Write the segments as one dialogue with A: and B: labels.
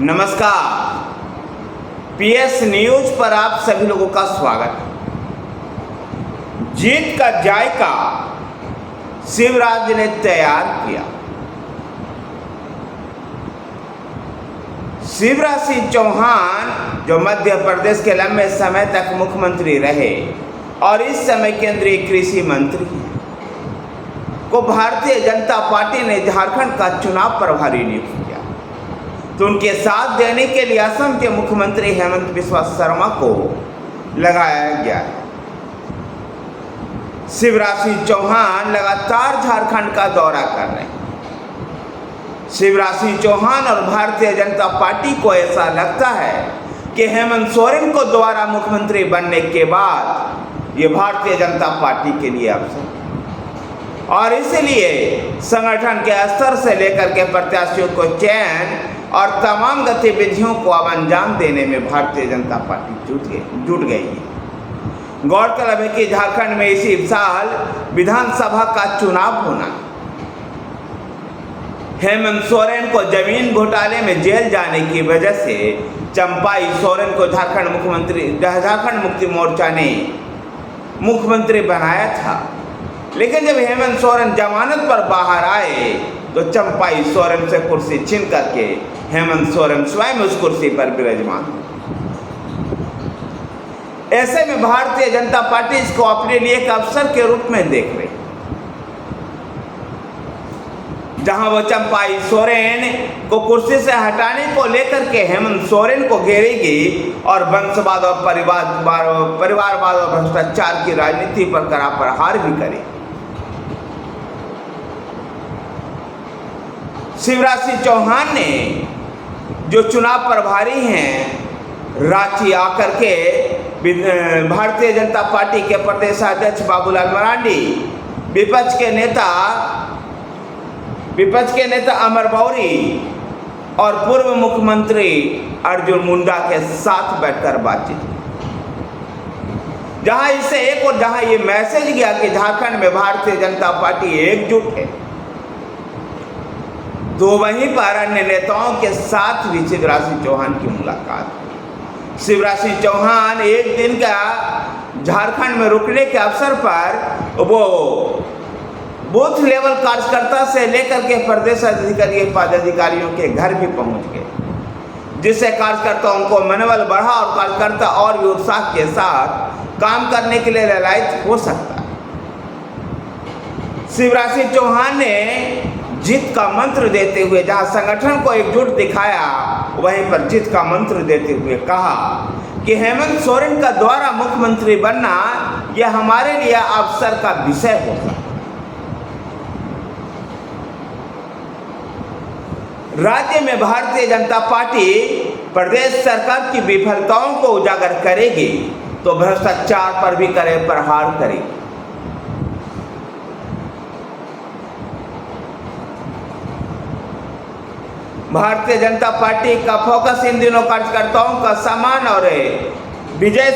A: नमस्कार, PS news पर आप सभी लोगों का स्वागत है। जीत का जायका शिवराज ने तैयार किया। शिवराज सिंह चौहान जो मध्य प्रदेश के लंबे समय तक मुख्यमंत्री रहे और इस समय केंद्रीय कृषि मंत्री हैं, को भारतीय जनता पार्टी ने झारखंड का चुनाव प्रभारी नियुक्त किया। तो उनके साथ देने के लिए असम के मुख्यमंत्री हेमंत बिस्वा शर्मा को लगाया गया है। शिवराज सिंह चौहान लगातार झारखंड का दौरा कर रहे हैं। शिवराज सिंह चौहान और भारतीय जनता पार्टी को ऐसा लगता है कि हेमंत सोरेन को दोबारा मुख्यमंत्री बनने के बाद ये भारतीय जनता पार्टी के लिए अवसर, और इसलिए संगठन के स्तर से लेकर के प्रत्याशियों को चयन और तमाम गतिविधियों को अब अंजाम देने में भारतीय जनता पार्टी जुट गई है। गौरतलब है कि झारखंड में इसी साल विधानसभा का चुनाव होना है। हेमंत सोरेन को जमीन घोटाले में जेल जाने की वजह से चंपाई सोरेन को झारखंड मुक्ति मोर्चा ने मुख्यमंत्री बनाया था, लेकिन जब हेमंत सोरेन जमानत पर बाहर आए तो चंपाई सोरेन से कुर्सी छीन करके हेमंत सोरेन स्वयं उस कुर्सी पर विराजमान। ऐसे में भारतीय जनता पार्टी इसको अपने लिए एक अवसर के रूप में देख रही, जहां वो चंपाई सोरेन को कुर्सी से हटाने को लेकर के हेमंत सोरेन को घेरेगी और वंशवाद और परिवारवाद और भ्रष्टाचार की राजनीति पर कड़ा प्रहार भी करेगी। शिवराज सिंह चौहान ने जो चुनाव प्रभारी हैं रांची आकर के भारतीय जनता पार्टी के प्रदेश अध्यक्ष बाबूलाल मरांडी, विपक्ष के नेता अमर मौर्य और पूर्व मुख्यमंत्री अर्जुन मुंडा के साथ बैठकर बातचीत, जहां इससे एक और जहां ये मैसेज गया कि झारखंड में भारतीय जनता पार्टी एकजुट है, तो वहीं पर अन्य नेताओं के साथ भी शिवराज सिंह चौहान की मुलाकात। शिवराज सिंह चौहान एक दिन का झारखंड में रुकने के अवसर पर वो बूथ लेवल कार्यकर्ता से लेकर के प्रदेश पदाधिकारियों के घर भी पहुंच गए, जिससे कार्यकर्ताओं को मनोबल बढ़ा और कार्यकर्ता और भी उत्साह के साथ काम करने के लिए ललायित हो सकता है। शिवराज सिंह चौहान ने जीत का मंत्र देते हुए जहां संगठन को एकजुट दिखाया, वहीं पर जीत का मंत्र देते हुए कहा कि हेमंत सोरेन का द्वारा मुख्यमंत्री बनना यह हमारे लिए अवसर का विषय होगा। राज्य में भारतीय जनता पार्टी प्रदेश सरकार की विफलताओं को उजागर करेगी तो भ्रष्टाचार पर भी प्रहार करेगी। भारतीय जनता पार्टी का फोकस इन दिनों कार्यकर्ताओं का सम्मान और विजय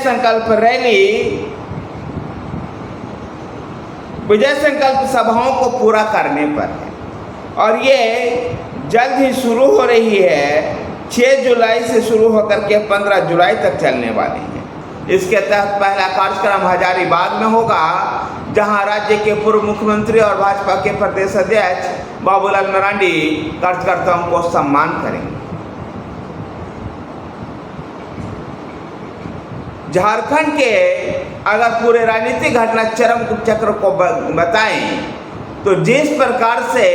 A: संकल्प सभाओं को पूरा करने पर है, और ये जल्द ही शुरू हो रही है। 6 जुलाई से शुरू होकर के 15 जुलाई तक चलने वाली है। इसके तहत पहला कार्यक्रम हजारीबाग में होगा, जहां राज्य के पूर्व मुख्यमंत्री और भाजपा के प्रदेश अध्यक्ष बाबूलाल मरांडी कार्यकर्ताओं को सम्मान करेंगे। झारखंड के अगर पूरे राजनीतिक घटना चक्र को बताएं तो जिस प्रकार से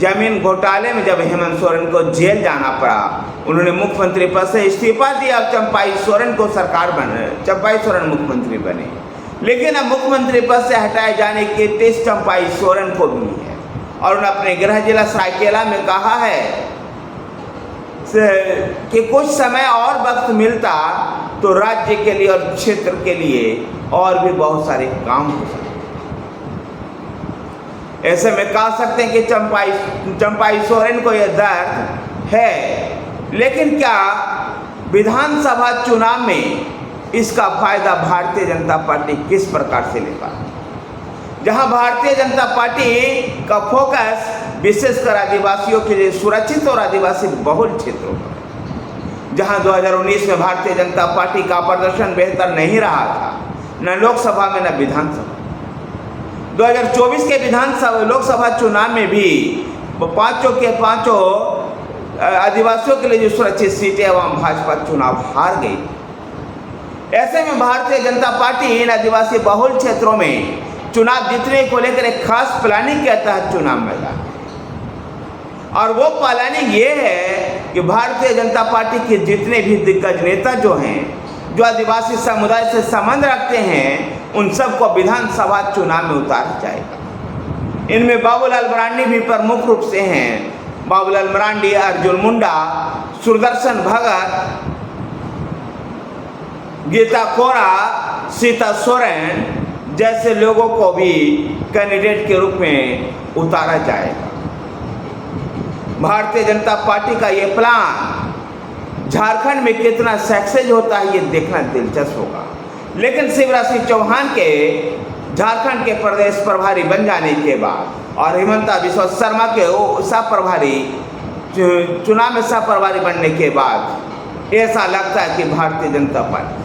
A: जमीन घोटाले में जब हेमंत सोरेन को जेल जाना पड़ा, उन्होंने मुख्यमंत्री पद से इस्तीफा दिया, चंपाई सोरेन मुख्यमंत्री बने, लेकिन अब मुख्यमंत्री पद से हटाए जाने की टिस चंपाई सोरेन को भी है, और उन्होंने अपने गृह जिला सरायकेला में कहा है कि कुछ समय और वक्त मिलता तो राज्य के लिए और क्षेत्र के लिए और भी बहुत सारे काम हो सकते। ऐसे में कह सकते हैं कि चंपाई सोरेन को यह दर्द है, लेकिन क्या विधानसभा चुनाव में इसका फायदा भारतीय जनता पार्टी किस प्रकार से लेगा? जहां भारतीय जनता पार्टी का फोकस विशेषकर आदिवासियों के लिए सुरक्षित और आदिवासी बहुल क्षेत्रों पर, जहां 2019 में भारतीय जनता पार्टी का प्रदर्शन बेहतर नहीं रहा था, न लोकसभा में न विधानसभा। 2024 के विधानसभा लोकसभा चुनाव में भी वो पांचों के पांचों आदिवासियों के लिए जो सुरक्षित सीटें वहां भाजपा चुनाव हार गई। ऐसे में भारतीय जनता पार्टी इन आदिवासी बहुल क्षेत्रों में चुनाव जीतने को लेकर एक खास प्लानिंग के तहत चुनाव मैदान, और वो प्लानिंग ये है कि भारतीय जनता पार्टी के जितने भी दिग्गज नेता जो हैं, जो आदिवासी समुदाय से संबंध रखते हैं, उन सबको विधानसभा चुनाव में उतारा जाएगा। इनमें बाबूलाल मरांडी भी प्रमुख रूप से हैं। बाबूलाल मरांडी, अर्जुन मुंडा, सुदर्शन भगत, गीता कोरा, सीता सोरेन जैसे लोगों को भी कैंडिडेट के रूप में उतारा जाएगा। भारतीय जनता पार्टी का ये प्लान झारखंड में कितना सक्सेस होता है ये देखना दिलचस्प होगा। लेकिन शिवराज सिंह चौहान के झारखंड के प्रदेश प्रभारी बन जाने के बाद और हिमंता बिस्वा शर्मा के सह प्रभारी चुनाव में सह प्रभारी बनने के बाद ऐसा लगता है कि भारतीय जनता पार्टी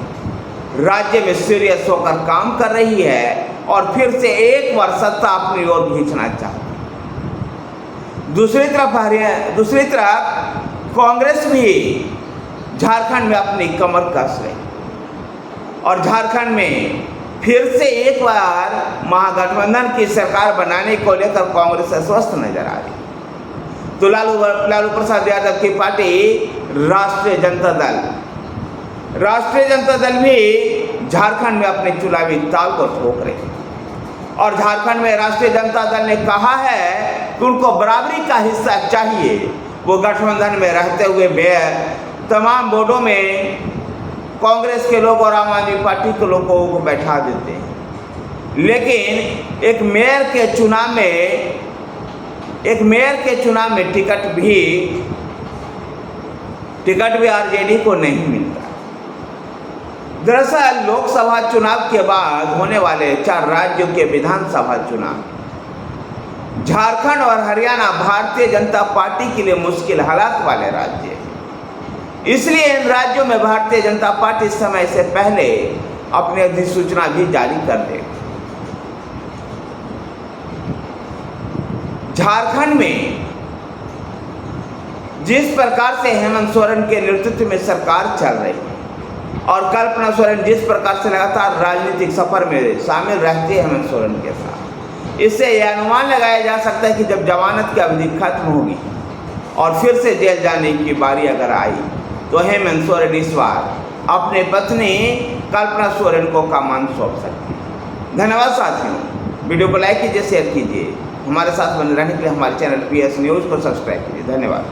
A: राज्य में सीरियस होकर काम कर रही है और फिर से एक बार सत्ता अपनी ओर खींचना चाहती है। दूसरी तरफ कांग्रेस भी झारखंड में अपनी कमर कस रही और झारखंड में फिर से एक बार महागठबंधन की सरकार बनाने को लेकर कांग्रेस अस्वस्थ नजर आ रही। तो लालू प्रसाद यादव की पार्टी राष्ट्रीय जनता दल भी झारखंड में अपने चुनावी ताल को ठोक रही है और झारखंड में राष्ट्रीय जनता दल ने कहा है कि उनको बराबरी का हिस्सा चाहिए। वो गठबंधन में रहते हुए तमाम बोर्डों में कांग्रेस के लोग और आम आदमी पार्टी के लोगों को बैठा देते हैं, लेकिन एक मेयर के चुनाव में टिकट भी आरजेडी को नहीं मिलता। दरअसल लोकसभा चुनाव के बाद होने वाले 4 राज्यों के विधानसभा चुनाव झारखंड और हरियाणा भारतीय जनता पार्टी के लिए मुश्किल हालात वाले राज्य हैं। इसलिए इन राज्यों में भारतीय जनता पार्टी समय से पहले अपनी अधिसूचना भी जारी कर देगी। झारखंड में जिस प्रकार से हेमंत सोरेन के नेतृत्व में सरकार चल रही है और कल्पना सोरेन जिस प्रकार से लगातार राजनीतिक सफर में शामिल रहते हैं हेमंत सोरेन के साथ, इससे यह अनुमान लगाया जा सकता है कि जब जमानत की अवधि खत्म होगी और फिर से जेल जाने की बारी अगर आई तो हेमंत सोरेन इस बार अपने पत्नी कल्पना सोरेन को कमान सौंप सकती है। धन्यवाद साथियों, वीडियो को लाइक कीजिए, शेयर कीजिए। हमारे साथ बने रहने के लिए हमारे चैनल PS न्यूज़ को सब्सक्राइब कीजिए। धन्यवाद।